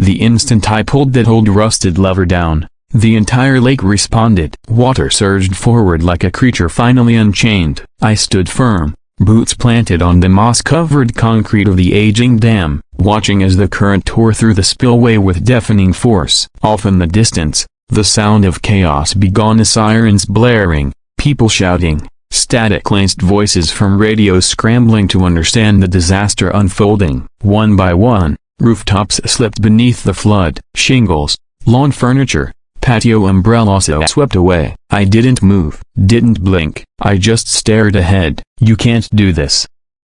The instant I pulled that old rusted lever down, the entire lake responded. Water surged forward like a creature finally unchained. I stood firm, boots planted on the moss-covered concrete of the aging dam, watching as the current tore through the spillway with deafening force. Off in the distance, the sound of chaos began, as sirens blaring, people shouting, static-laced voices from radios scrambling to understand the disaster unfolding. One by one, rooftops slipped beneath the flood. Shingles, lawn furniture, patio umbrellas swept away. I didn't move, didn't blink. I just stared ahead. "You can't do this,"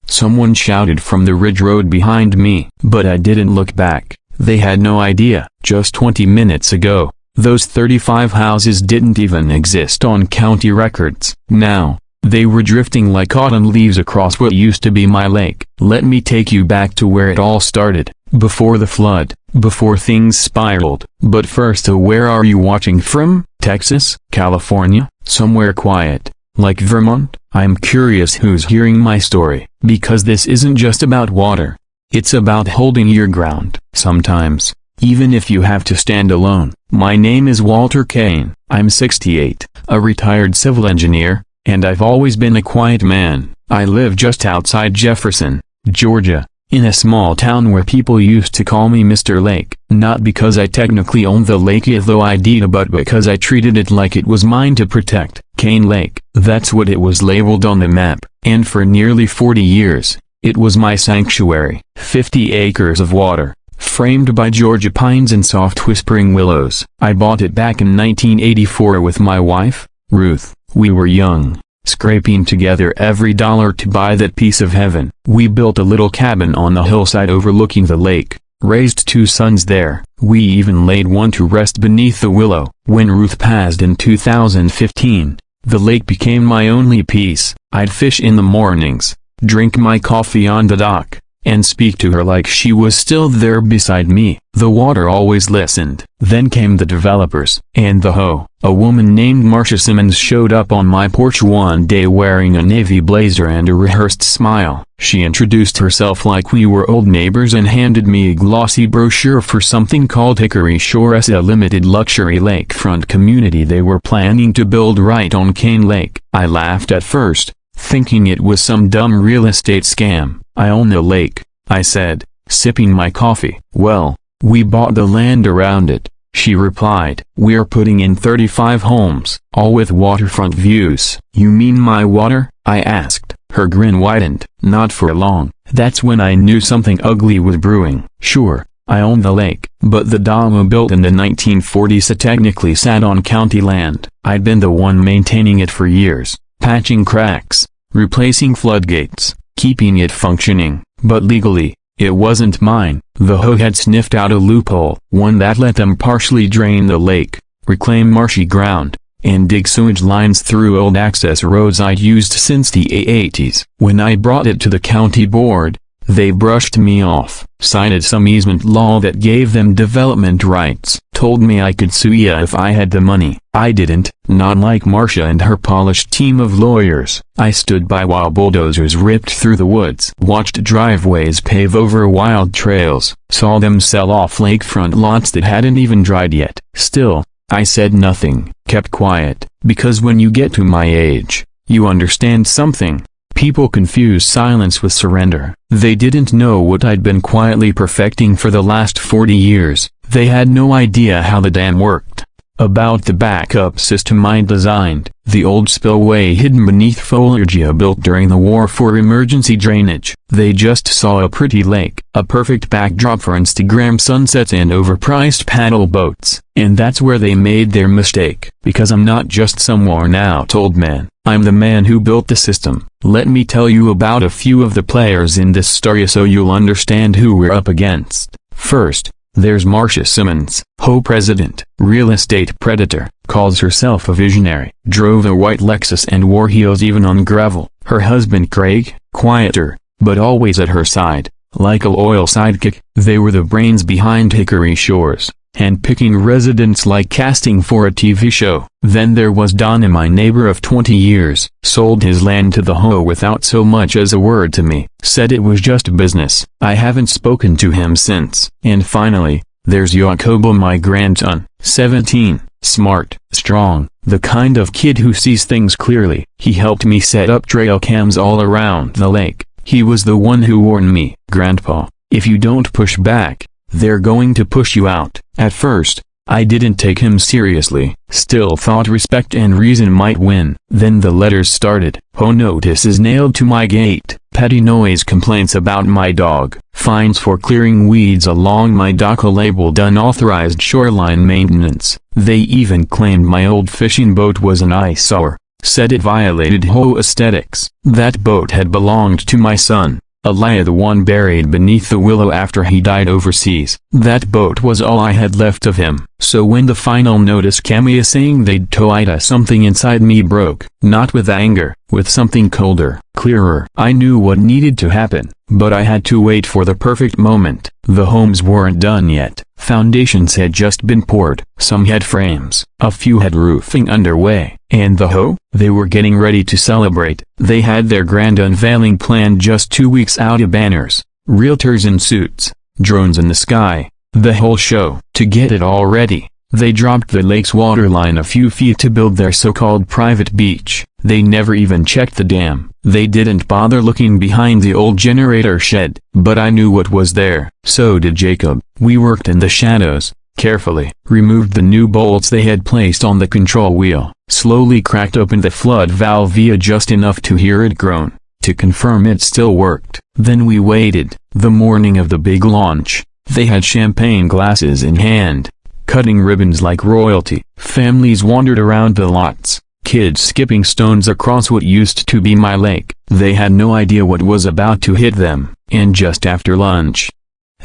someone shouted from the ridge road behind me. But I didn't look back. They had no idea. Just 20 minutes ago, those 35 houses didn't even exist on county records. Now, they were drifting like autumn leaves across what used to be my lake. Let me take you back to where it all started, before the flood, before things spiraled. But first, where are you watching from? Texas? California? Somewhere quiet, like Vermont? I'm curious who's hearing my story, because this isn't just about water. It's about holding your ground. Sometimes, even if you have to stand alone. My name is Walter Kane. I'm 68, a retired civil engineer, and I've always been a quiet man. I live just outside Jefferson, Georgia, in a small town where people used to call me Mr. Lake. Not because I technically owned the lake though I did, but because I treated it like it was mine to protect. Kane Lake, that's what it was labeled on the map, and for nearly 40 years, it was my sanctuary. 50 acres of water, framed by Georgia pines and soft whispering willows. I bought it back in 1984 with my wife, Ruth. We were young, scraping together every dollar to buy that piece of heaven. We built a little cabin on the hillside overlooking the lake, raised 2 sons there. We even laid one to rest beneath the willow. When Ruth passed in 2015, the lake became my only peace. I'd fish in the mornings, drink my coffee on the dock, and speak to her like she was still there beside me. The water always listened. Then came the developers, and the HOA. A woman named Marcia Simmons showed up on my porch one day wearing a navy blazer and a rehearsed smile. She introduced herself like we were old neighbors and handed me a glossy brochure for something called Hickory Shores, a limited luxury lakefront community they were planning to build right on Kane Lake. I laughed at first, thinking it was some dumb real estate scam. "I own the lake," I said, sipping my coffee. "Well, we bought the land around it," she replied. "We're putting in 35 homes, all with waterfront views." "You mean my water?" I asked. Her grin widened. Not for long. That's when I knew something ugly was brewing. "Sure, I own the lake, but the dam built in the 1940s technically sat on county land. I'd been the one maintaining it for years, patching cracks, replacing floodgates, keeping it functioning, but legally, it wasn't mine." The HOA had sniffed out a loophole, one that let them partially drain the lake, reclaim marshy ground, and dig sewage lines through old access roads I'd used since the 80s. When I brought it to the county board, they brushed me off, cited some easement law that gave them development rights, told me I could sue ya if I had the money. I didn't, not like Marcia and her polished team of lawyers. I stood by while bulldozers ripped through the woods, watched driveways pave over wild trails, saw them sell off lakefront lots that hadn't even dried yet. Still, I said nothing, kept quiet, because when you get to my age, you understand something. People confuse silence with surrender. They didn't know what I'd been quietly perfecting for the last 40 years. They had no idea how the dam worked, about the backup system I'd designed, the old spillway hidden beneath foliage I built during the war for emergency drainage. They just saw a pretty lake, a perfect backdrop for Instagram sunsets and overpriced paddle boats. And that's where they made their mistake. Because I'm not just some worn-out old man, I'm the man who built the system. Let me tell you about a few of the players in this story so you'll understand who we're up against. First, there's Marcia Simmons, HOA president, real estate predator, calls herself a visionary, drove a white Lexus and wore heels even on gravel. Her husband Craig, quieter, but always at her side, like a loyal sidekick. They were the brains behind Hickory Shores, handpicking residents like casting for a TV show. Then there was Don, my neighbor of 20 years, sold his land to the HOA without so much as a word to me, said it was just business. I haven't spoken to him since. And finally, There's Jacobo, my grandson, 17, smart, strong, the kind of kid who sees things clearly. He helped me set up trail cams all around the lake. He was the one who warned me, "Grandpa, if you don't push back, they're going to push you out." At first, I didn't take him seriously, still thought respect and reason might win. Then the letters started. "HOA notices nailed to my gate, petty noise complaints about my dog, fines for clearing weeds along my dock, a labeled unauthorized shoreline maintenance." They even claimed my old fishing boat was an eyesore, said it violated HOA aesthetics. That boat had belonged to my son, Elia, the one buried beneath the willow after he died overseas. That boat was all I had left of him. So when the final notice came saying they'd tow it, something inside me broke. Not with anger, with something colder, clearer. I knew what needed to happen, but I had to wait for the perfect moment. The homes weren't done yet. Foundations had just been poured, some had frames, a few had roofing underway. And the HOA? They were getting ready to celebrate. They had their grand unveiling planned just 2 weeks out. Banners, realtors in suits, drones in the sky, the whole show. To get it all ready, they dropped the lake's waterline a few feet to build their so-called private beach. They never even checked the dam. They didn't bother looking behind the old generator shed. But I knew what was there. So did Jacob. We worked in the shadows, carefully, removed the new bolts they had placed on the control wheel, slowly cracked open the flood valve via just enough to hear it groan, to confirm it still worked. Then we waited. The morning of the big launch, they had champagne glasses in hand, cutting ribbons like royalty. Families wandered around the lots, kids skipping stones across what used to be my lake. They had no idea what was about to hit them. And just after lunch,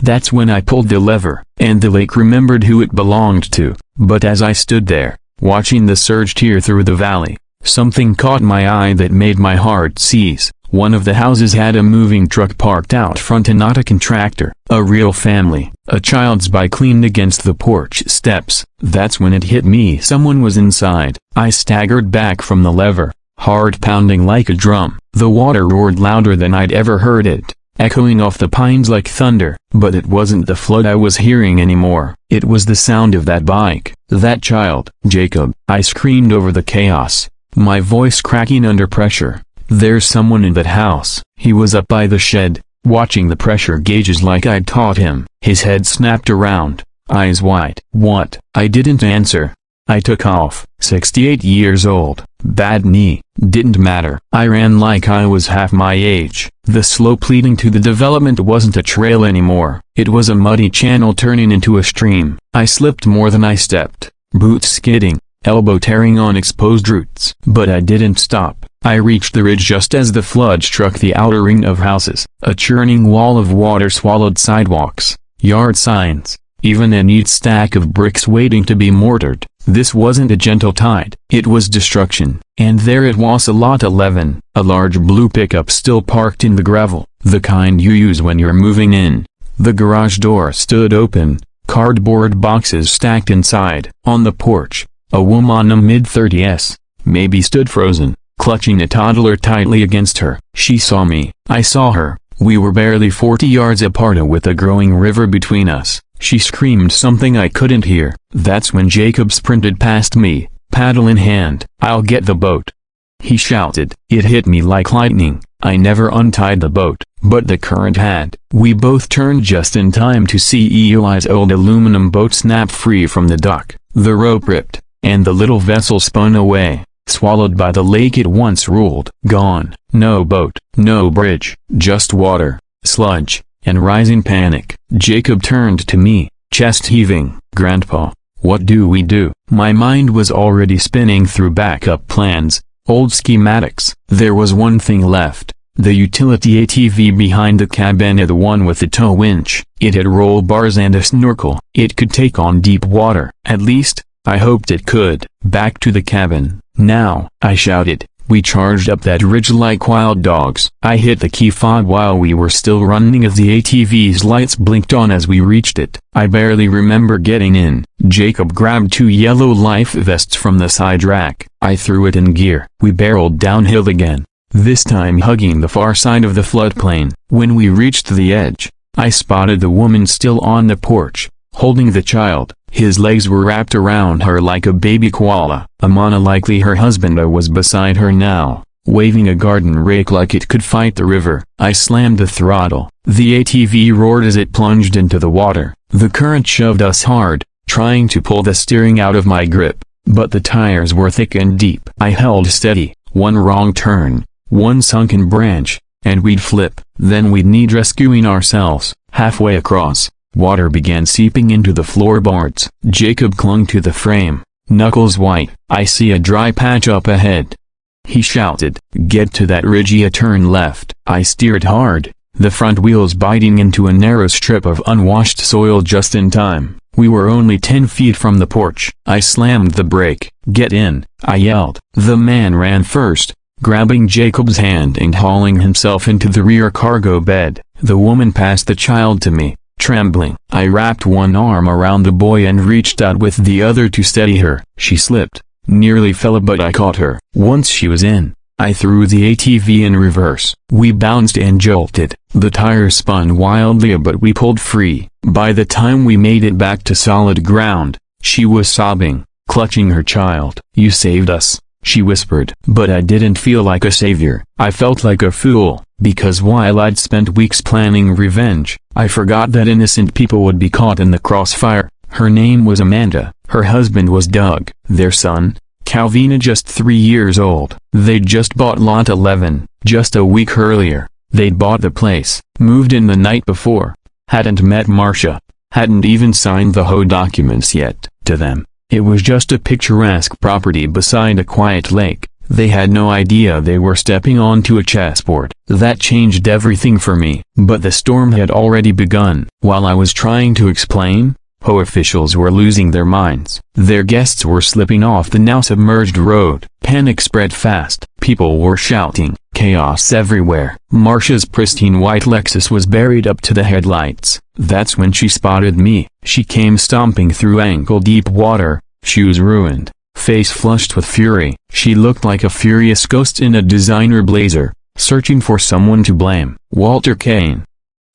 that's when I pulled the lever, and the lake remembered who it belonged to. But as I stood there, watching the surge tear through the valley, something caught my eye that made my heart seize. One of the houses had a moving truck parked out front and not a contractor. A real family. A child's bike leaned against the porch steps. That's when it hit me. Someone was inside. I staggered back from the lever, heart pounding like a drum. The water roared louder than I'd ever heard it, echoing off the pines like thunder. But it wasn't the flood I was hearing anymore. It was the sound of that bike. That child. "Jacob!" I screamed over the chaos, my voice cracking under pressure. "There's someone in that house." He was up by the shed, watching the pressure gauges like I'd taught him. His head snapped around, eyes wide. "What?" I didn't answer. I took off. 68 years old, bad knee, didn't matter. I ran like I was half my age. The slope leading to the development wasn't a trail anymore. It was a muddy channel turning into a stream. I slipped more than I stepped, boots skidding, elbow tearing on exposed roots. But I didn't stop. I reached the ridge just as the flood struck the outer ring of houses. A churning wall of water swallowed sidewalks, yard signs, even a neat stack of bricks waiting to be mortared. This wasn't a gentle tide. It was destruction. And there it was, a lot 11, a large blue pickup still parked in the gravel, the kind you use when you're moving in. The garage door stood open, cardboard boxes stacked inside. On the porch, a woman in mid-30s, maybe, stood frozen, clutching a toddler tightly against her. She saw me. I saw her. We were barely 40 yards apart with a growing river between us. She screamed something I couldn't hear. That's when Jacob sprinted past me, paddle in hand. "I'll get the boat," he shouted. It hit me like lightning. I never untied the boat, but the current had. We both turned just in time to see Eli's old aluminum boat snap free from the dock. The rope ripped, and the little vessel spun away, swallowed by the lake it once ruled. Gone. No boat, no bridge, just water, sludge, and rising panic. Jacob turned to me, chest heaving. "Grandpa, what do we do?" My mind was already spinning through backup plans, old schematics. There was one thing left, the utility ATV behind the cabin, the one with the tow winch. It had roll bars and a snorkel. It could take on deep water. At least, I hoped it could. Back to the cabin, now, I shouted. We charged up that ridge like wild dogs. I hit the key fob while we were still running as the ATV's lights blinked on as we reached it. I barely remember getting in. Jacob grabbed 2 yellow life vests from the side rack. I threw it in gear. We barreled downhill again, this time hugging the far side of the floodplain. When we reached the edge, I spotted the woman still on the porch, holding the child. His legs were wrapped around her like a baby koala. Amana, likely her husband, was beside her now, waving a garden rake like it could fight the river. I slammed the throttle. The ATV roared as it plunged into the water. The current shoved us hard, trying to pull the steering out of my grip, but the tires were thick and deep. I held steady. One wrong turn, one sunken branch, and we'd flip. Then we'd need rescuing ourselves. Halfway across, water began seeping into the floorboards. Jacob clung to the frame, knuckles white. "I see a dry patch up ahead," he shouted. "Get to that ridge, turn left." I steered hard, the front wheels biting into a narrow strip of unwashed soil just in time. We were only 10 feet from the porch. I slammed the brake. "Get in," I yelled. The man ran first, grabbing Jacob's hand and hauling himself into the rear cargo bed. The woman passed the child to me, trembling. I wrapped one arm around the boy and reached out with the other to steady her. She slipped, nearly fell, but I caught her. Once she was in, I threw the ATV in reverse. We bounced and jolted. The tires spun wildly, but we pulled free. By the time we made it back to solid ground, she was sobbing, clutching her child. "You saved us," she whispered. But I didn't feel like a savior. I felt like a fool, because while I'd spent weeks planning revenge, I forgot that innocent people would be caught in the crossfire. Her name was Amanda. Her husband was Doug. Their son, Calvina, just 3 years old. They'd just bought lot 11, just a week earlier. They'd bought the place, moved in the night before, hadn't met Marcia, hadn't even signed the HOA documents yet. To them, it was just a picturesque property beside a quiet lake. They had no idea they were stepping onto a chessboard. That changed everything for me. But the storm had already begun. While I was trying to explain, HOA officials were losing their minds. Their guests were slipping off the now submerged road. Panic spread fast. People were shouting. Chaos everywhere. Marcia's pristine white Lexus was buried up to the headlights. That's when she spotted me. She came stomping through ankle-deep water, shoes ruined, face flushed with fury. She looked like a furious ghost in a designer blazer, searching for someone to blame. "Walter Kane!"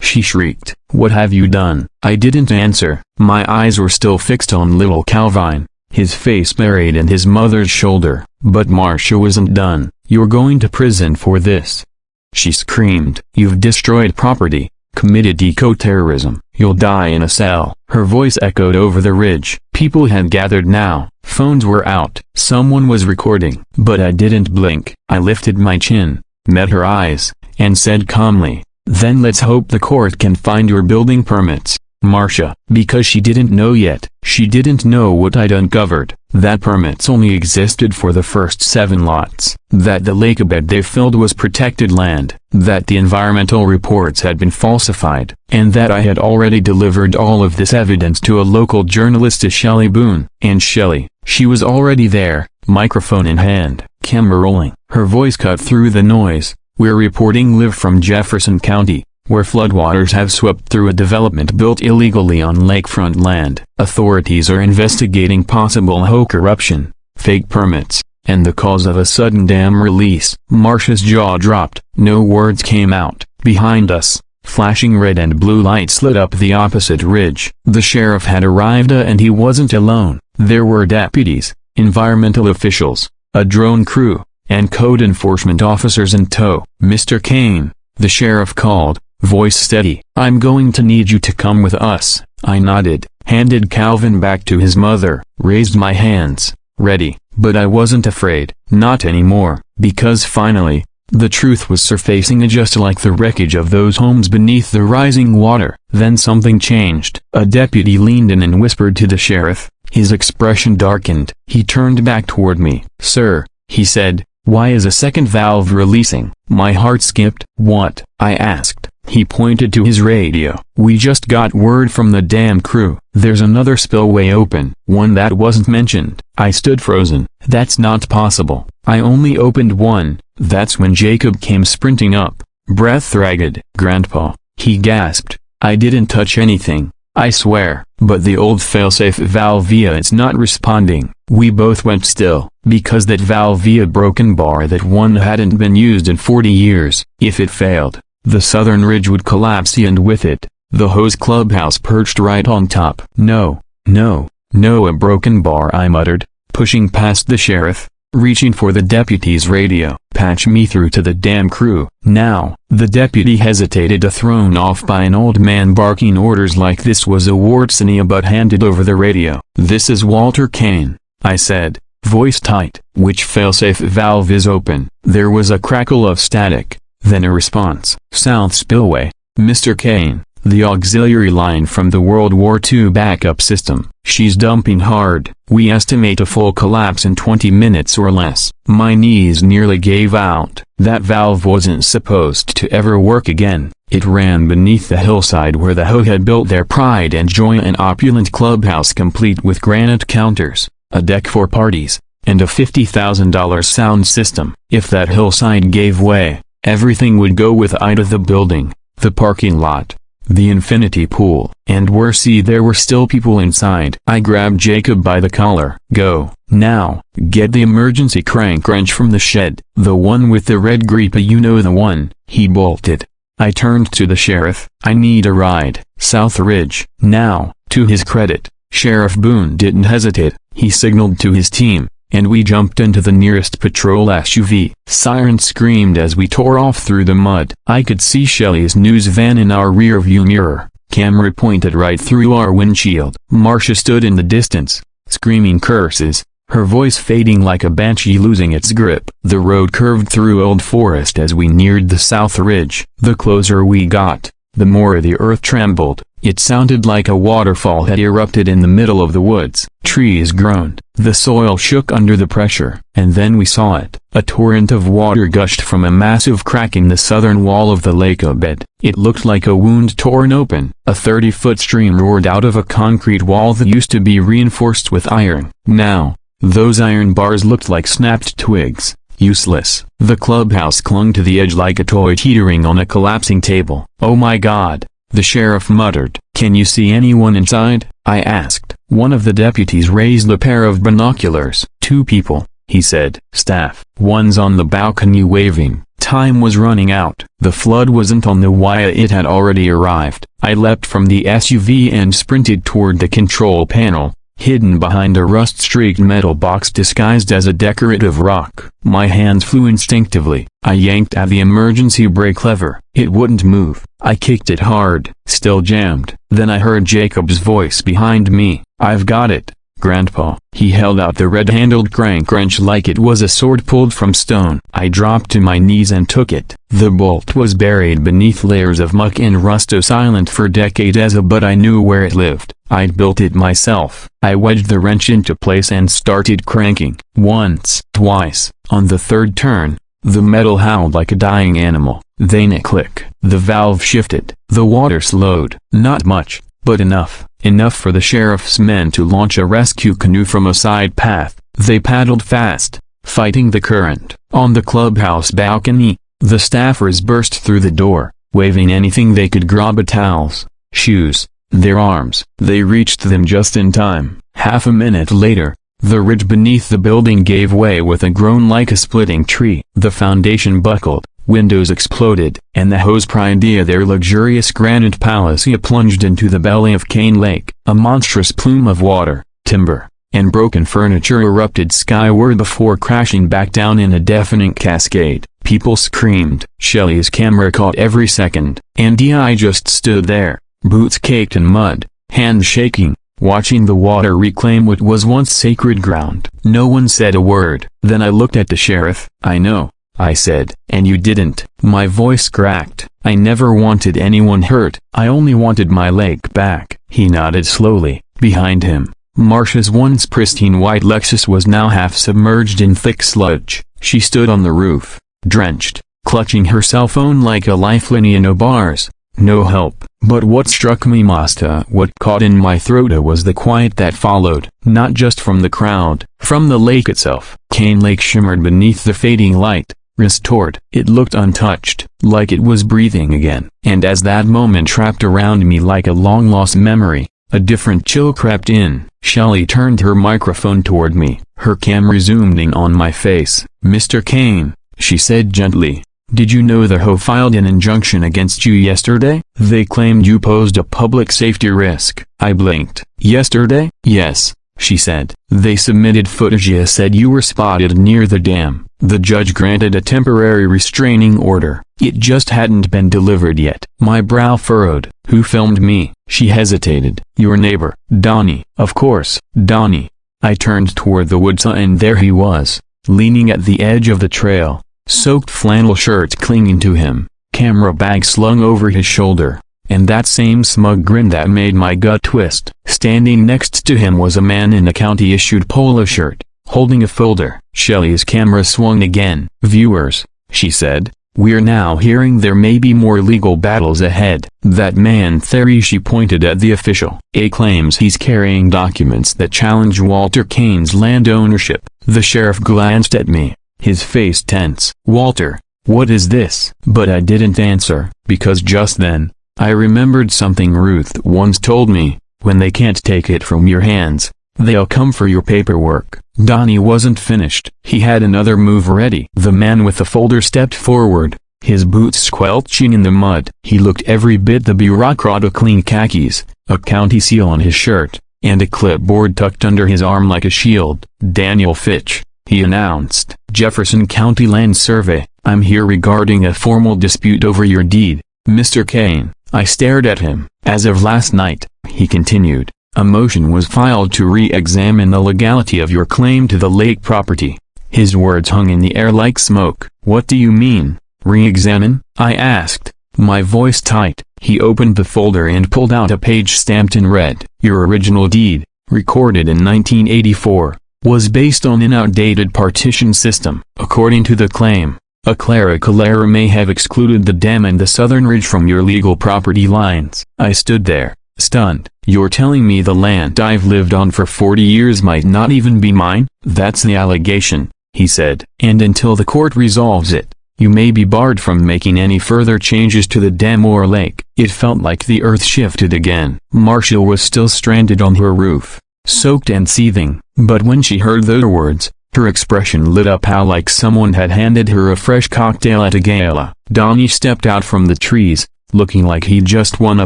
she shrieked. "What have you done?" I didn't answer. My eyes were still fixed on little Calvin, his face buried in his mother's shoulder. But Marcia wasn't done. "You're going to prison for this," she screamed. "You've destroyed property, committed eco-terrorism. You'll die in a cell." Her voice echoed over the ridge. People had gathered now. Phones were out. Someone was recording. But I didn't blink. I lifted my chin, met her eyes, and said calmly, "Then let's hope the court can find your building permits, Marcia." Because she didn't know yet. She didn't know what I'd uncovered. That permits only existed for the first 7 lots. That the lakebed they filled was protected land. That the environmental reports had been falsified. And that I had already delivered all of this evidence to a local journalist, Shelley Boone. And Shelley, she was already there, microphone in hand, camera rolling. Her voice cut through the noise. "We're reporting live from Jefferson County, where floodwaters have swept through a development built illegally on lakefront land. Authorities are investigating possible HOA corruption, fake permits, and the cause of a sudden dam release." Marcia's jaw dropped. No words came out. Behind us, flashing red and blue lights lit up the opposite ridge. The sheriff had arrived, and he wasn't alone. There were deputies, environmental officials, a drone crew, and code enforcement officers in tow. "Mr. Kane," the sheriff called, voice steady, "I'm going to need you to come with us." I nodded, handed Calvin back to his mother, raised my hands, ready. But I wasn't afraid. Not anymore. Because finally, the truth was surfacing, just like the wreckage of those homes beneath the rising water. Then something changed. A deputy leaned in and whispered to the sheriff. His expression darkened. He turned back toward me. "Sir," he said, "why is a second valve releasing?" My heart skipped. "What?" I asked. He pointed to his radio. "We just got word from the dam crew. There's another spillway open, one that wasn't mentioned." I stood frozen. "That's not possible. I only opened one." That's when Jacob came sprinting up, breath ragged. "Grandpa," he gasped, "I didn't touch anything, I swear." "But the old failsafe valve, it's not responding." We both went still, because that valve, broken bar that one hadn't been used in 40 years. If it failed, the southern ridge would collapse, and with it, The hose clubhouse perched right on top. No, no, no, a broken bar, I muttered, pushing past the sheriff, reaching for the deputy's radio. Patch me through to the damn crew. Now, the deputy hesitated, thrown off by an old man barking orders like this was a Wartsenia, but handed over the radio. "This is Walter Kane," I said, voice tight. "Which failsafe valve is open?" There was a crackle of static, then a response. "South spillway, Mr. Kane, the auxiliary line from the World War II backup system. She's dumping hard. We estimate a full collapse in 20 minutes or less." My knees nearly gave out. That valve wasn't supposed to ever work again. It ran beneath the hillside where the HOA had built their pride and joy, an opulent clubhouse complete with granite counters, a deck for parties, and a $50,000 sound system. If that hillside gave way, everything would go with it: the building, the parking lot, the infinity pool. And worse, there were still people inside. I grabbed Jacob by the collar. "Go, now, get the emergency crank wrench from the shed. The one with the red grippa, you know the one." He bolted. I turned to the sheriff. "I need a ride, South Ridge." Now, to his credit, Sheriff Boone didn't hesitate. He signaled to his team, and we jumped into the nearest patrol SUV. Sirens screamed as we tore off through the mud. I could see Shelley's news van in our rearview mirror, camera pointed right through our windshield. Marcia stood in the distance, screaming curses, her voice fading like a banshee losing its grip. The road curved through old forest as we neared the South Ridge. The closer we got, the more the earth trembled. It sounded like a waterfall had erupted in the middle of the woods. Trees groaned, the soil shook under the pressure. And then we saw it. A torrent of water gushed from a massive crack in the southern wall of the lake bed. It looked like a wound torn open. A 30-foot stream roared out of a concrete wall that used to be reinforced with iron. Now, those iron bars looked like snapped twigs. Useless. The clubhouse clung to the edge like a toy teetering on a collapsing table. "Oh my God," the sheriff muttered. "Can you see anyone inside?" I asked. One of the deputies raised a pair of binoculars. "Two people," he said. "Staff. One's on the balcony waving." Time was running out. The flood wasn't on the wire, it had already arrived. I leapt from the SUV and sprinted toward the control panel, hidden behind a rust-streaked metal box disguised as a decorative rock. My hands flew instinctively. I yanked at the emergency brake lever. It wouldn't move. I kicked it hard, still jammed. Then I heard Jacob's voice behind me. "I've got it, Grandpa." He held out the red-handled crank wrench like it was a sword pulled from stone. I dropped to my knees and took it. The bolt was buried beneath layers of muck and rust, silent for decades, but I knew where it lived. I'd built it myself. I wedged the wrench into place and started cranking. Once, twice. On the third turn, the metal howled like a dying animal. Then a click. The valve shifted. The water slowed. Not much, but enough. Enough for the sheriff's men to launch a rescue canoe from a side path. They paddled fast, fighting the current. On the clubhouse balcony, the staffers burst through the door, waving anything they could grab: towels, shoes, their arms. They reached them just in time. Half a minute later, the ridge beneath the building gave way with a groan like a splitting tree. The foundation buckled, windows exploded, and the HOA's pride, their luxurious granite palace, plunged into the belly of Cane Lake. A monstrous plume of water, timber, and broken furniture erupted skyward before crashing back down in a deafening cascade. People screamed. Shelley's camera caught every second, and I just stood there, boots caked in mud, hands shaking, watching the water reclaim what was once sacred ground. No one said a word. Then I looked at the sheriff. "I know," I said. "And you didn't." My voice cracked. "I never wanted anyone hurt. I only wanted my lake back." He nodded slowly. Behind him, Marcia's once pristine white Lexus was now half submerged in thick sludge. She stood on the roof, drenched, clutching her cell phone like a lifeline. No bars, no help. But what struck me most, what caught in my throat, was the quiet that followed. Not just from the crowd, from the lake itself. Cane Lake shimmered beneath the fading light, restored. It looked untouched, like it was breathing again. And as that moment trapped around me like a long-lost memory, a different chill crept in. Shelley turned her microphone toward me, her camera zoomed in on my face. "Mr. Kane," she said gently, Did you know the HOA filed an injunction against you yesterday? They claimed you posed a public safety risk. I blinked. Yesterday? Yes, she said. They submitted footage. You said you were spotted near the dam. The judge granted a temporary restraining order. It just hadn't been delivered yet. My brow furrowed. Who filmed me? She hesitated. Your neighbor, Donnie. Of course, Donnie. I turned toward the woods and there he was, leaning at the edge of the trail, soaked flannel shirt clinging to him, camera bag slung over his shoulder, and that same smug grin that made my gut twist. Standing next to him was a man in a county-issued polo shirt, holding a folder. Shelley's camera swung again. Viewers, she said, we're now hearing there may be more legal battles ahead. That man Theory, she pointed at the official. A claims he's carrying documents that challenge Walter Kane's land ownership. The sheriff glanced at me, his face tense. Walter, what is this? But I didn't answer, because just then, I remembered something Ruth once told me, when they can't take it from your hands, they'll come for your paperwork. Donnie wasn't finished. He had another move ready. The man with the folder stepped forward, his boots squelching in the mud. He looked every bit the bureaucrat. Clean khakis, a county seal on his shirt, and a clipboard tucked under his arm like a shield. Daniel Fitch, he announced. Jefferson County Land Survey. I'm here regarding a formal dispute over your deed, Mr. Kane. I stared at him. As of last night, he continued, a motion was filed to re-examine the legality of your claim to the lake property. His words hung in the air like smoke. What do you mean, re-examine? I asked, my voice tight. He opened the folder and pulled out a page stamped in red. Your original deed, recorded in 1984, was based on an outdated partition system. According to the claim, a clerical error may have excluded the dam and the southern ridge from your legal property lines. I stood there, stunned. You're telling me the land I've lived on for 40 years might not even be mine? That's the allegation, he said. And until the court resolves it, you may be barred from making any further changes to the dam or lake. It felt like the earth shifted again. Marcia was still stranded on her roof, soaked and seething, but when she heard those words, her expression lit up like someone had handed her a fresh cocktail at a gala. Donnie stepped out from the trees, looking like he'd just won a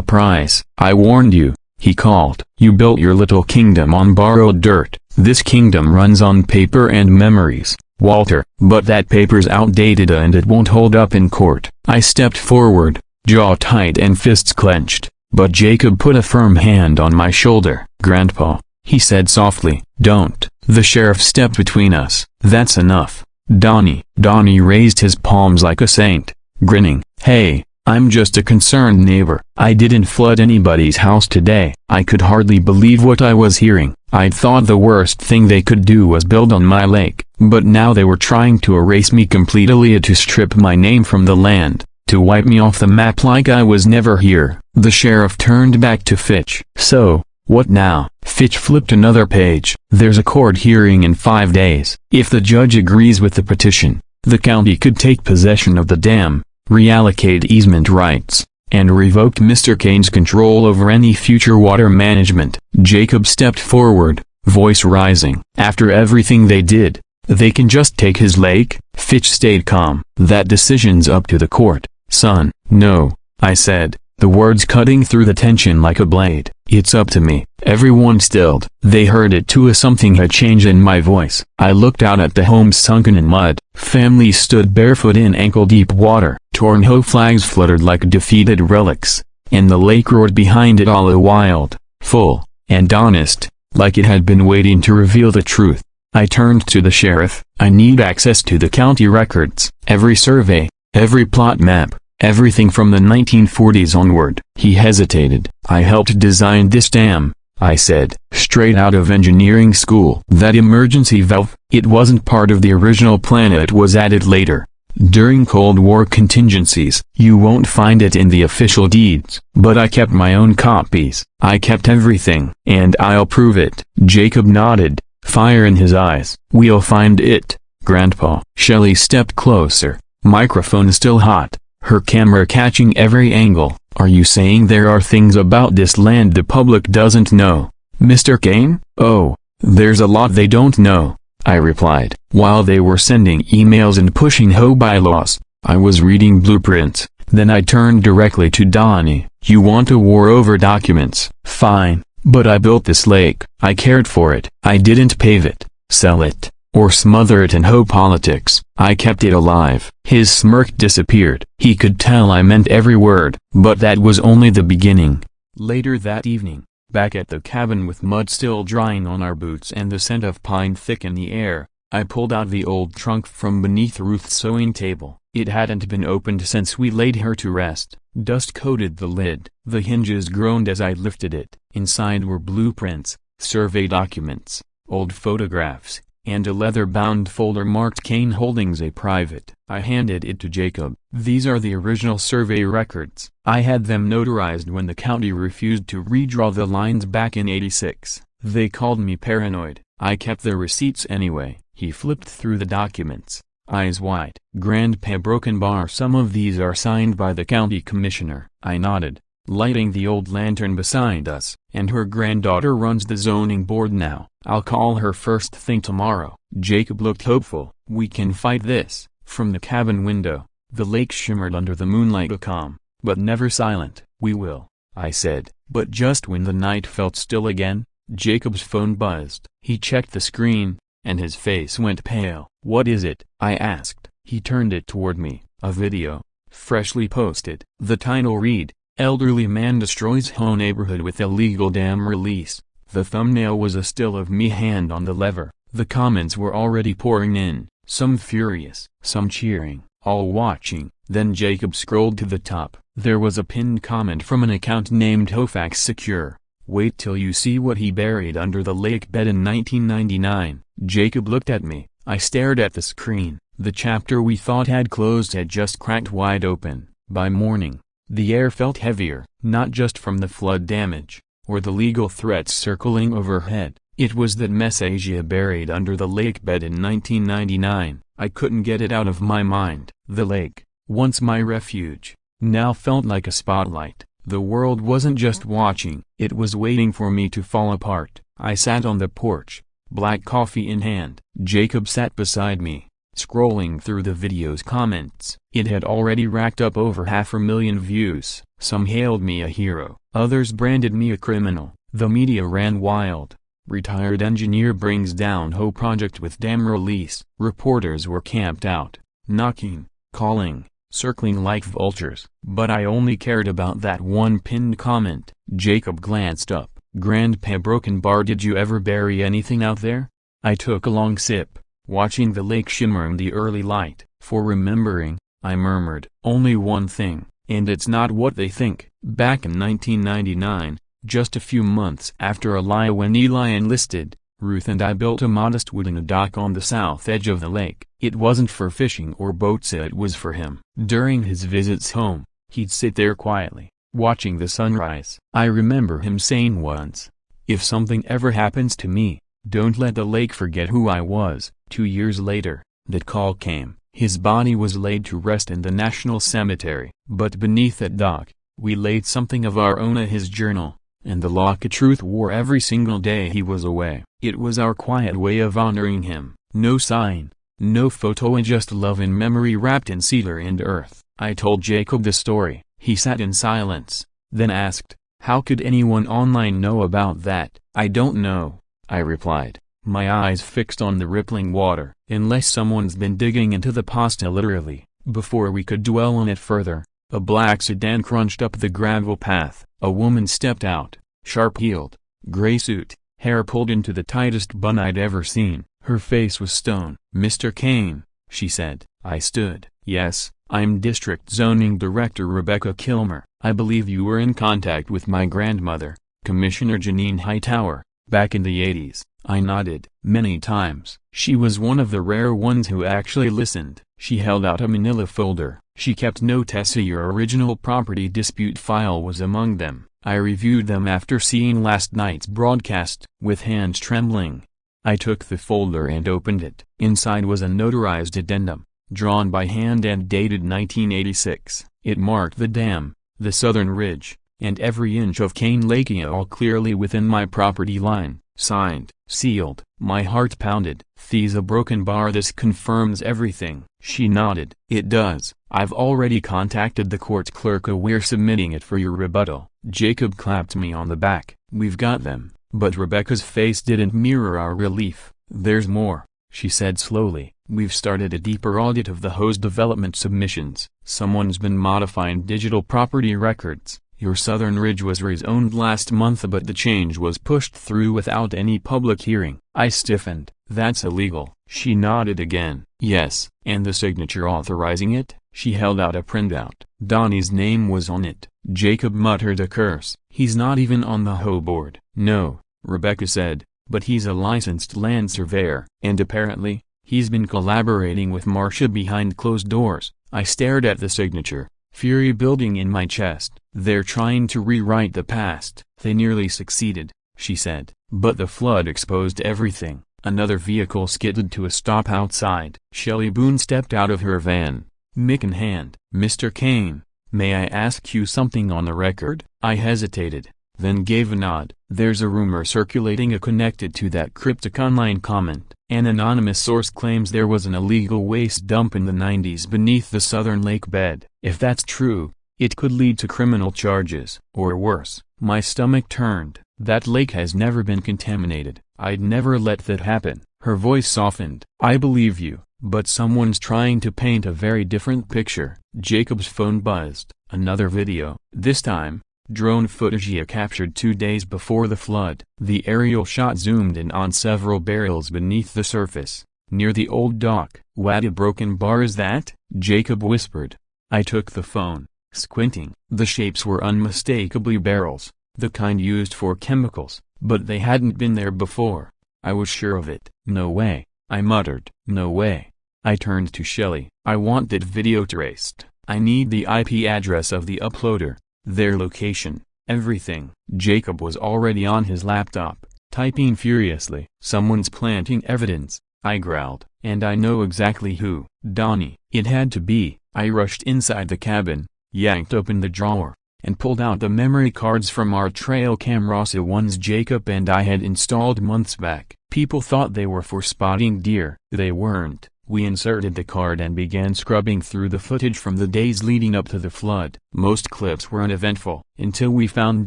prize. I warned you, he called. You built your little kingdom on borrowed dirt. This kingdom runs on paper and memories, Walter. But that paper's outdated and it won't hold up in court. I stepped forward, jaw tight and fists clenched, but Jacob put a firm hand on my shoulder. Grandpa, he said softly, don't. The sheriff stepped between us. That's enough, Donnie. Donnie raised his palms like a saint, grinning. Hey, I'm just a concerned neighbor. I didn't flood anybody's house today. I could hardly believe what I was hearing. I'd thought the worst thing they could do was build on my lake, but now they were trying to erase me completely, to strip my name from the land, to wipe me off the map like I was never here. The sheriff turned back to Fitch. So, what now? Fitch flipped another page. There's a court hearing in 5 days. If the judge agrees with the petition, the county could take possession of the dam, reallocate easement rights, and revoke Mr. Kane's control over any future water management. Jacob stepped forward, voice rising. After everything they did, they can just take his lake? Fitch stayed calm. That decision's up to the court, son. No, I said, the words cutting through the tension like a blade. It's up to me. Everyone stilled. They heard it too. Something had changed in my voice. I looked out at the home sunken in mud. Families stood barefoot in ankle-deep water. Torn HOA flags fluttered like defeated relics, and the lake roared behind it all, wild, full, and honest, like it had been waiting to reveal the truth. I turned to the sheriff. I need access to the county records, every survey, every plot map, everything from the 1940s onward. He hesitated. I helped design this dam, I said, straight out of engineering school. That emergency valve, it wasn't part of the original plan. It was added later, during Cold War contingencies. You won't find it in the official deeds. But I kept my own copies. I kept everything. And I'll prove it. Jacob nodded, fire in his eyes. We'll find it, Grandpa. Shelley stepped closer, microphone still hot, her camera catching every angle. Are you saying there are things about this land the public doesn't know, Mr. Kane? Oh, there's a lot they don't know, I replied. While they were sending emails and pushing HOA bylaws, I was reading blueprints, then I turned directly to Donnie. You want a war over documents? Fine, but I built this lake. I cared for it. I didn't pave it, sell it, or smother it in hoe politics. I kept it alive. His smirk disappeared. He could tell I meant every word, but that was only the beginning. Later that evening, back at the cabin with mud still drying on our boots and the scent of pine thick in the air, I pulled out the old trunk from beneath Ruth's sewing table. It hadn't been opened since we laid her to rest. Dust coated the lid. The hinges groaned as I lifted it. Inside were blueprints, survey documents, old photographs, and a leather-bound folder marked Kane Holdings A Private. I handed it to Jacob. These are the original survey records. I had them notarized when the county refused to redraw the lines back in '86. They called me paranoid. I kept the receipts anyway. He flipped through the documents, eyes wide. Grandpa Broken Bar. Some of these are signed by the county commissioner. I nodded, lighting the old lantern beside us. And her granddaughter runs the zoning board now. I'll call her first thing tomorrow. Jacob looked hopeful. We can fight this. From the cabin window, the lake shimmered under the moonlight, calm, but never silent. We will, I said. But just when the night felt still again, Jacob's phone buzzed. He checked the screen, and his face went pale. What is it? I asked. He turned it toward me. A video, freshly posted. The title read, Elderly Man Destroys Whole Neighborhood with Illegal Dam Release. The thumbnail was a still of me, hand on the lever. The comments were already pouring in, some furious, some cheering, all watching. Then Jacob scrolled to the top. There was a pinned comment from an account named Hofax Secure. Wait till you see what he buried under the lake bed in 1999. Jacob looked at me. I stared at the screen. The chapter we thought had closed had just cracked wide open. By morning, the air felt heavier, not just from the flood damage, or the legal threats circling overhead. It was that mess Asia buried under the lake bed in 1999. I couldn't get it out of my mind. The lake, once my refuge, now felt like a spotlight. The world wasn't just watching, it was waiting for me to fall apart. I sat on the porch, black coffee in hand. Jacob sat beside me, scrolling through the video's comments. It had already racked up over 500,000 views. Some hailed me a hero, others branded me a criminal. The media ran wild. Retired engineer brings down hoe project with dam release. Reporters were camped out, knocking, calling, circling like vultures. But I only cared about that one pinned comment. Jacob glanced up. Grandpa Broken Bar. Did you ever bury anything out there? I took a long sip, watching the lake shimmer in the early light. For remembering, I murmured. Only one thing, and it's not what they think. Back in 1999, just a few months after Eli, when Eli enlisted, Ruth and I built a modest wooden dock on the south edge of the lake. It wasn't for fishing or boats, it was for him. During his visits home, he'd sit there quietly, watching the sunrise. I remember him saying once, "If something ever happens to me, don't let the lake forget who I was." 2 years later, that call came. His body was laid to rest in the National Cemetery. But beneath that dock, we laid something of our own, his journal, and the lock of truth wore every single day he was away. It was our quiet way of honoring him. No sign, no photo, and just love and memory wrapped in cedar and earth. I told Jacob the story. He sat in silence, then asked, "How could anyone online know about that?" "I don't know," I replied, my eyes fixed on the rippling water. "Unless someone's been digging into the pasta literally." Before we could dwell on it further, a black sedan crunched up the gravel path. A woman stepped out, sharp-heeled, gray suit, hair pulled into the tightest bun I'd ever seen. Her face was stone. "Mr. Kane," she said. I stood. "Yes, I'm District Zoning Director Rebecca Kilmer. I believe you were in contact with my grandmother, Commissioner Janine Hightower, back in the '80s. I nodded. "Many times." She was one of the rare ones who actually listened. She held out a manila folder. She kept notes. Your original property dispute file was among them. I reviewed them after seeing last night's broadcast. With hands trembling, I took the folder and opened it. Inside was a notarized addendum, drawn by hand and dated 1986. It marked the dam, the southern ridge, and every inch of Cane Lake, all clearly within my property line. Signed, sealed. My heart pounded. There's a broken bar. This confirms everything. She nodded. It does. I've already contacted the court clerk. We're submitting it for your rebuttal. Jacob clapped me on the back. We've got them. But Rebecca's face didn't mirror our relief. There's more, she said slowly. We've started a deeper audit of the HOA's development submissions. Someone's been modifying digital property records. Your Southern Ridge was rezoned last month, but the change was pushed through without any public hearing. I stiffened. That's illegal. She nodded again. Yes, and the signature authorizing it? She held out a printout. Donnie's name was on it. Jacob muttered a curse. He's not even on the HOA board. No, Rebecca said, but he's a licensed land surveyor. And apparently, he's been collaborating with Marcia behind closed doors. I stared at the signature, fury building in my chest. They're trying to rewrite the past. They nearly succeeded, she said. But the flood exposed everything. Another vehicle skidded to a stop outside. Shelley Boone stepped out of her van, mic in hand. Mr. Kane, may I ask you something on the record? I hesitated, then gave a nod. There's a rumor circulating connected to that cryptic online comment. An anonymous source claims there was an illegal waste dump in the 90s beneath the southern lake bed. If that's true, it could lead to criminal charges. Or worse. My stomach turned. That lake has never been contaminated. I'd never let that happen. Her voice softened. I believe you, but someone's trying to paint a very different picture. Jacob's phone buzzed. Another video. This time, drone footage he captured 2 days before the flood. The aerial shot zoomed in on several barrels beneath the surface, near the old dock. What a broken bar is that? Jacob whispered. I took the phone, squinting. The shapes were unmistakably barrels, the kind used for chemicals, but they hadn't been there before. I was sure of it. No way, I muttered. No way. I turned to Shelley. I want that video traced. I need the IP address of the uploader, their location, everything. Jacob was already on his laptop, typing furiously. Someone's planting evidence, I growled. And I know exactly who. Donnie. It had to be. I rushed inside the cabin, yanked open the drawer, and pulled out the memory cards from our trail cameras, the ones Jacob and I had installed months back. People thought they were for spotting deer. They weren't. We inserted the card and began scrubbing through the footage from the days leading up to the flood. Most clips were uneventful, until we found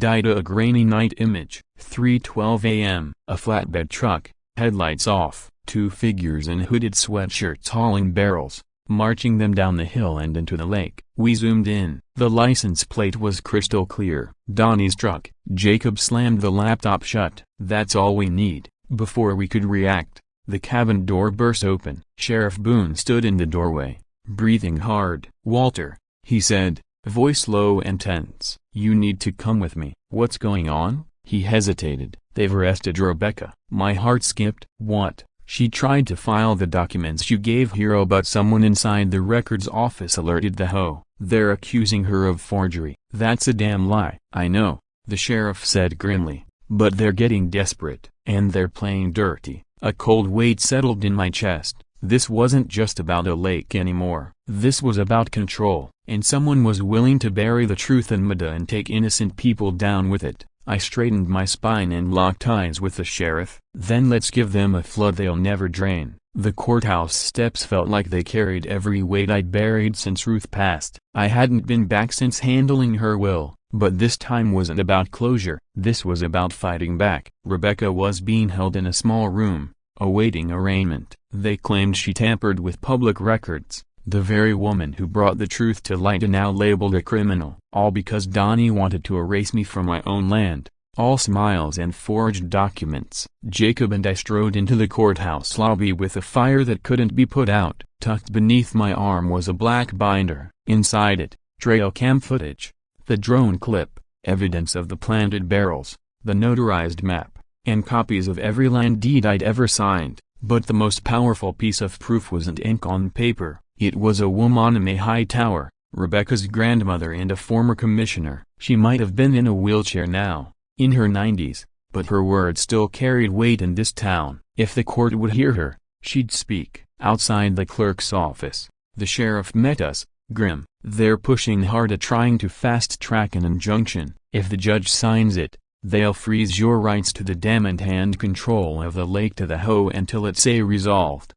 Dida, a grainy night image. 3:12 a.m. A flatbed truck, headlights off, 2 figures in hooded sweatshirts hauling barrels, marching them down the hill and into the lake. We zoomed in. The license plate was crystal clear. Donnie's truck. Jacob slammed the laptop shut. That's all we need. Before we could react, the cabin door burst open. Sheriff Boone stood in the doorway, breathing hard. Walter, he said, voice low and tense. You need to come with me. What's going on? He hesitated. They've arrested Rebecca. My heart skipped. What? She tried to file the documents you gave Hero, but someone inside the records office alerted the HOA. They're accusing her of forgery. That's a damn lie. I know, the sheriff said grimly, but they're getting desperate, and they're playing dirty. A cold weight settled in my chest. This wasn't just about a lake anymore. This was about control, and someone was willing to bury the truth in mud and take innocent people down with it. I straightened my spine and locked eyes with the sheriff. Then let's give them a flood they'll never drain. The courthouse steps felt like they carried every weight I'd buried since Ruth passed. I hadn't been back since handling her will, but this time wasn't about closure. This was about fighting back. Rebecca was being held in a small room, awaiting arraignment. They claimed she tampered with public records. The very woman who brought the truth to light and now labeled a criminal. All because Donnie wanted to erase me from my own land. All smiles and forged documents. Jacob and I strode into the courthouse lobby with a fire that couldn't be put out. Tucked beneath my arm was a black binder. Inside it, trail cam footage, the drone clip, evidence of the planted barrels, the notarized map, and copies of every land deed I'd ever signed. But the most powerful piece of proof wasn't ink on paper. It was a woman in a high tower, Rebecca's grandmother and a former commissioner. She might have been in a wheelchair now, in her 90s, but her words still carried weight in this town. If the court would hear her, she'd speak. Outside the clerk's office, the sheriff met us, grim. They're pushing hard at trying to fast-track an injunction. If the judge signs it, They'll freeze your rights to the dam and hand control of the lake to the HOA until it's resolved."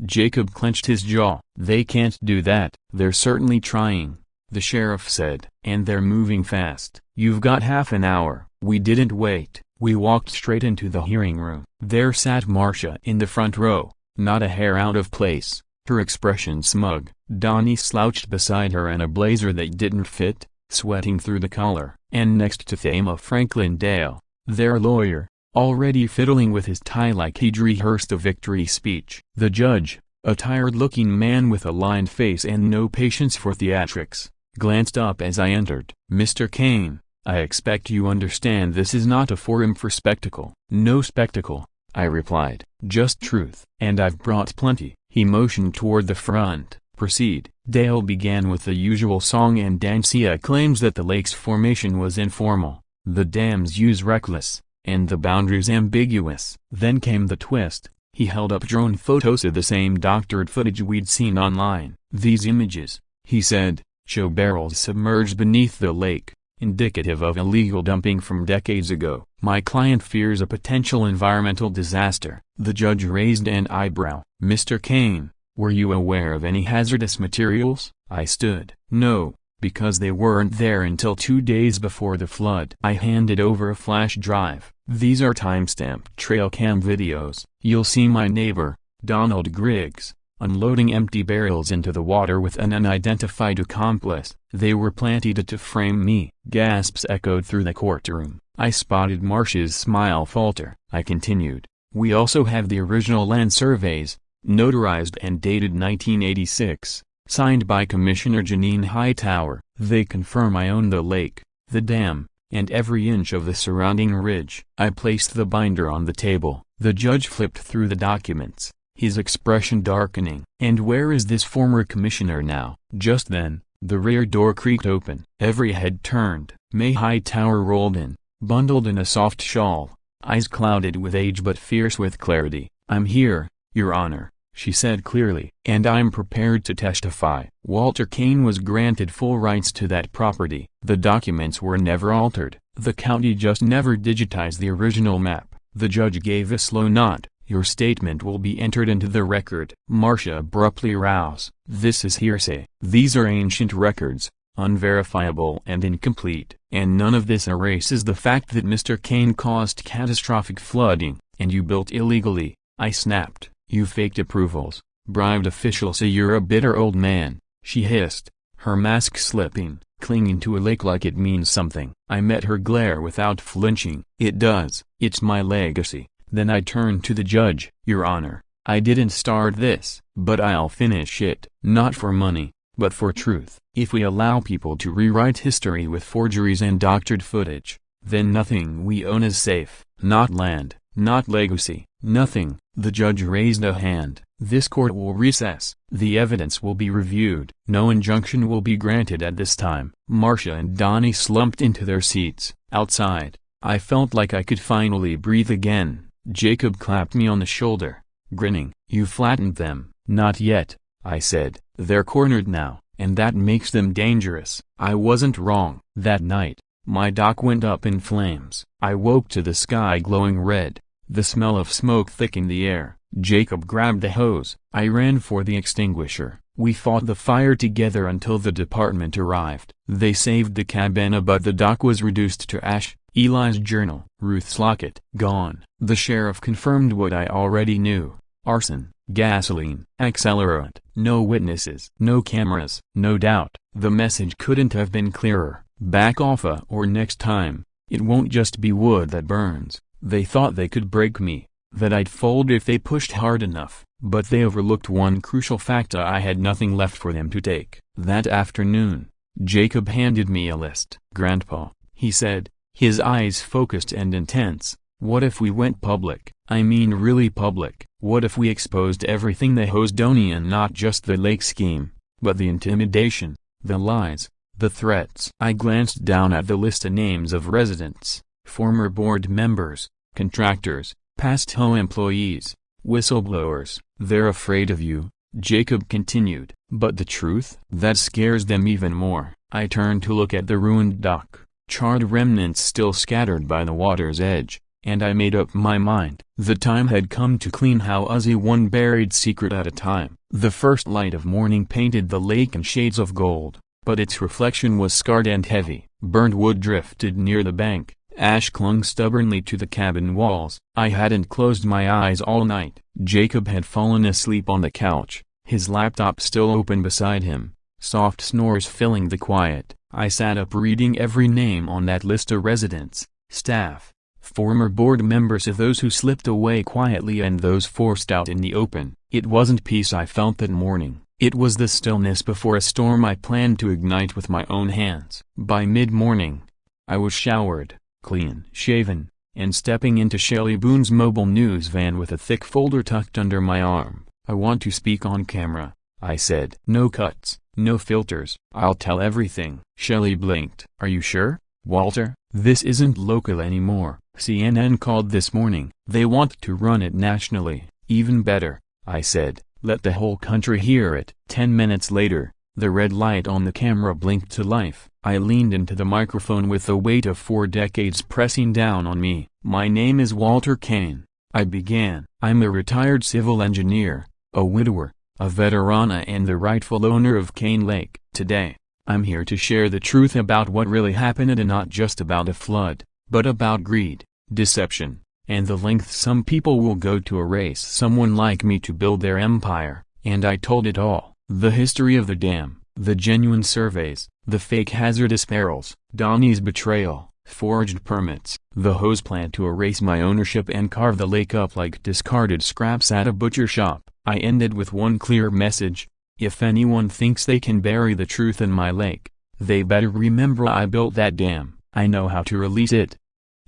Jacob clenched his jaw. "They can't do that." "They're certainly trying," the sheriff said. "And they're moving fast." "You've got half an hour." We didn't wait. We walked straight into the hearing room. There sat Marcia in the front row, not a hair out of place, her expression smug. Donnie slouched beside her in a blazer that didn't fit, sweating through the collar. And next to Thema Franklin Dale, their lawyer, already fiddling with his tie like he'd rehearsed a victory speech. The judge, a tired-looking man with a lined face and no patience for theatrics, glanced up as I entered. "Mr. Kane, I expect you understand this is not a forum for spectacle." "No spectacle," I replied, "just truth. And I've brought plenty." He motioned toward the front. "Proceed." Dale began with the usual song and dance. He claims that the lake's formation was informal, the dam's use reckless, and the boundaries ambiguous. Then came the twist. He held up drone photos of the same doctored footage we'd seen online. "These images," he said, "show barrels submerged beneath the lake, indicative of illegal dumping from decades ago. My client fears a potential environmental disaster." The judge raised an eyebrow. "Mr. Kane, were you aware of any hazardous materials?" I stood. "No, because they weren't there until 2 days before the flood." I handed over a flash drive. "These are time-stamped trail cam videos. You'll see my neighbor, Donald Griggs, unloading empty barrels into the water with an unidentified accomplice. They were planted to frame me." Gasps echoed through the courtroom. I spotted Marcia's smile falter. I continued, "We also have the original land surveys, notarized and dated 1986, signed by Commissioner Janine Hightower. They confirm I own the lake, the dam, and every inch of the surrounding ridge." I placed the binder on the table. The judge flipped through the documents, his expression darkening. "And where is this former commissioner now?" Just then, the rear door creaked open. Every head turned. May Hightower rolled in, bundled in a soft shawl, eyes clouded with age but fierce with clarity. "I'm here, Your Honor," she said clearly, "and I'm prepared to testify." Walter Kane was granted full rights to that property. The documents were never altered. The county just never digitized the original map. The judge gave a slow nod. "Your statement will be entered into the record." Marcia abruptly roused. "This is hearsay. These are ancient records, unverifiable and incomplete. And none of this erases the fact that Mr. Kane caused catastrophic flooding, and you built illegally." I snapped. "You faked approvals, bribed officials. So you're a bitter old man," she hissed, her mask slipping, clinging to a lake like it means something. I met her glare without flinching. "It does. It's my legacy." Then I turned to the judge. "Your Honor, I didn't start this, but I'll finish it. Not for money, but for truth. If we allow people to rewrite history with forgeries and doctored footage, then nothing we own is safe. Not land, not legacy, nothing." The judge raised a hand. "This court will recess. The evidence will be reviewed. No injunction will be granted at this time." Marcia and Donnie slumped into their seats. Outside, I felt like I could finally breathe again. Jacob clapped me on the shoulder, grinning. "You flattened them." "Not yet," I said. "They're cornered now, and that makes them dangerous." I wasn't wrong. That night, my dock went up in flames. I woke to the sky glowing red. The smell of smoke thickened the air. Jacob grabbed the hose. I ran for the extinguisher. We fought the fire together until the department arrived. They saved the cabana, but the dock was reduced to ash. Eli's journal. Ruth's locket. Gone. The sheriff confirmed what I already knew. Arson, gasoline, accelerant. No witnesses. No cameras. No doubt. The message couldn't have been clearer. Back off, or next time, it won't just be wood that burns. They thought they could break me, that I'd fold if they pushed hard enough, but they overlooked one crucial fact: I had nothing left for them to take. That afternoon, Jacob handed me a list. "Grandpa," he said, his eyes focused and intense, "what if we went public? I mean really public. What if we exposed everything the Hosdonian, not just the lake scheme, but the intimidation, the lies, the threats?" I glanced down at the list of names of residents, former board members, contractors, past HOA employees, whistleblowers. "They're afraid of you," Jacob continued. "But the truth? That scares them even more." I turned to look at the ruined dock, charred remnants still scattered by the water's edge, and I made up my mind. The time had come to clean house one buried secret at a time. The first light of morning painted the lake in shades of gold, but its reflection was scarred and heavy. Burned wood drifted near the bank, ash clung stubbornly to the cabin walls. I hadn't closed my eyes all night. Jacob had fallen asleep on the couch, his laptop still open beside him, soft snores filling the quiet. I sat up reading every name on that list of residents, staff, former board members, of those who slipped away quietly and those forced out in the open. It wasn't peace I felt that morning. It was the stillness before a storm I planned to ignite with my own hands. By mid-morning, I was showered, clean shaven, and stepping into Shelley Boone's mobile news van with a thick folder tucked under my arm. "I want to speak on camera," I said. "No cuts, no filters. I'll tell everything." Shelley blinked. "Are you sure, Walter? This isn't local anymore. CNN called this morning. They want to run it nationally." "Even better," I said. "Let the whole country hear it." 10 minutes later, the red light on the camera blinked to life. I leaned into the microphone with the weight of 4 decades pressing down on me. "My name is Walter Kane," I began. "I'm a retired civil engineer, a widower, a veterana, and the rightful owner of Kane Lake. Today, I'm here to share the truth about what really happened, and not just about a flood, but about greed, deception, and the lengths some people will go to erase someone like me to build their empire." And I told it all. The history of the dam, the genuine surveys, the fake hazardous barrels, Donnie's betrayal, forged permits, the hose plan to erase my ownership and carve the lake up like discarded scraps at a butcher shop. I ended with one clear message: if anyone thinks they can bury the truth in my lake, they better remember I built that dam. I know how to release it.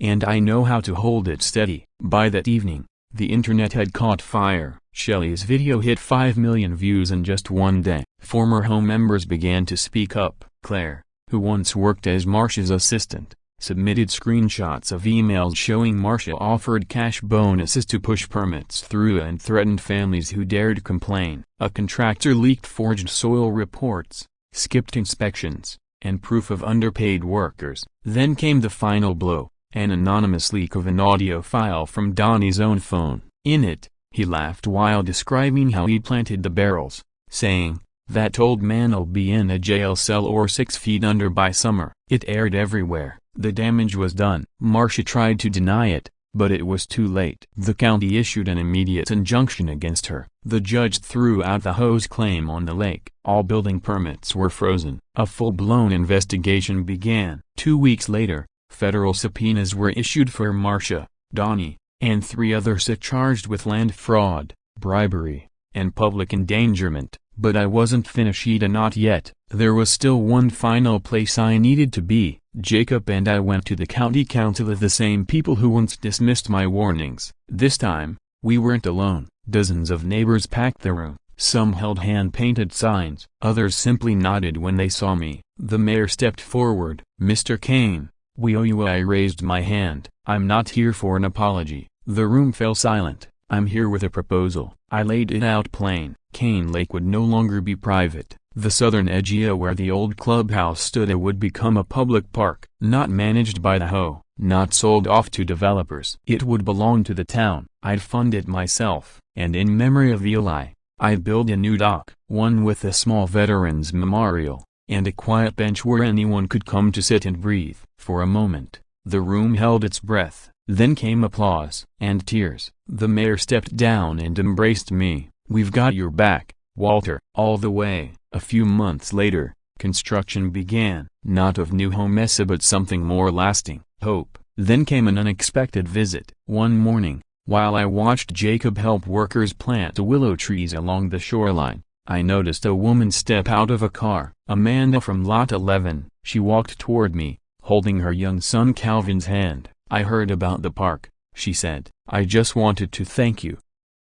And I know how to hold it steady. By that evening, the internet had caught fire. Shelley's video hit 5 million views in just one day. Former home members began to speak up. Claire, who once worked as Marcia's assistant, submitted screenshots of emails showing Marcia offered cash bonuses to push permits through and threatened families who dared complain. A contractor leaked forged soil reports, skipped inspections, and proof of underpaid workers. Then came the final blow, an anonymous leak of an audio file from Donnie's own phone. In it, he laughed while describing how he planted the barrels, saying, "That old man'll be in a jail cell or 6 feet under by summer." It aired everywhere. The damage was done. Marcia tried to deny it, but it was too late. The county issued an immediate injunction against her. The judge threw out the hose claim on the lake. All building permits were frozen. A full-blown investigation began. 2 weeks later, federal subpoenas were issued for Marcia, Donnie, and 3 others charged with land fraud, bribery, and public endangerment. But I wasn't finished, not yet. There was still one final place I needed to be. Jacob and I went to the county council of the same people who once dismissed my warnings. This time, we weren't alone. Dozens of neighbors packed the room. Some held hand-painted signs. Others simply nodded when they saw me. The mayor stepped forward. "Mr. Kane, we owe you." I raised my hand. "I'm not here for an apology." The room fell silent. "I'm here with a proposal." I laid it out plain. Kane Lake would no longer be private. The southern edge where the old clubhouse stood would become a public park. Not managed by the HOA, not sold off to developers. It would belong to the town. I'd fund it myself. And in memory of Eli, I'd build a new dock, one with a small veterans memorial, and a quiet bench where anyone could come to sit and breathe. For a moment, the room held its breath. Then came applause and tears. The mayor stepped down and embraced me. "We've got your back, Walter." All the way. A few months later, construction began. Not of new homes but something more lasting. Hope. Then came an unexpected visit. One morning, while I watched Jacob help workers plant willow trees along the shoreline, I noticed a woman step out of a car. Amanda from Lot 11. She walked toward me, holding her young son Calvin's hand. "I heard about the park," she said. "I just wanted to thank you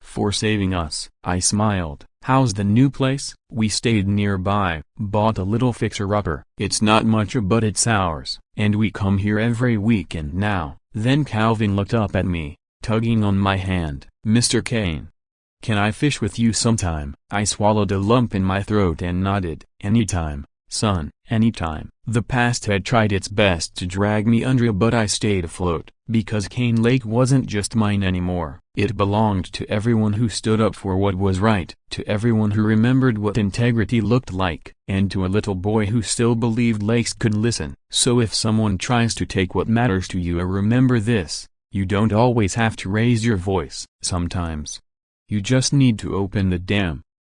for saving us." I smiled. "How's the new place?" "We stayed nearby, bought a little fixer-upper. It's not much but it's ours, and we come here every weekend now." Then Calvin looked up at me, tugging on my hand. "Mr. Kane, can I fish with you sometime?" I swallowed a lump in my throat and nodded. "Anytime, son, anytime." The past had tried its best to drag me under, but I stayed afloat, because Cane Lake wasn't just mine anymore. It belonged to everyone who stood up for what was right, to everyone who remembered what integrity looked like, and to a little boy who still believed lakes could listen. So if someone tries to take what matters to you, remember this: you don't always have to raise your voice. Sometimes you just need to open the dam.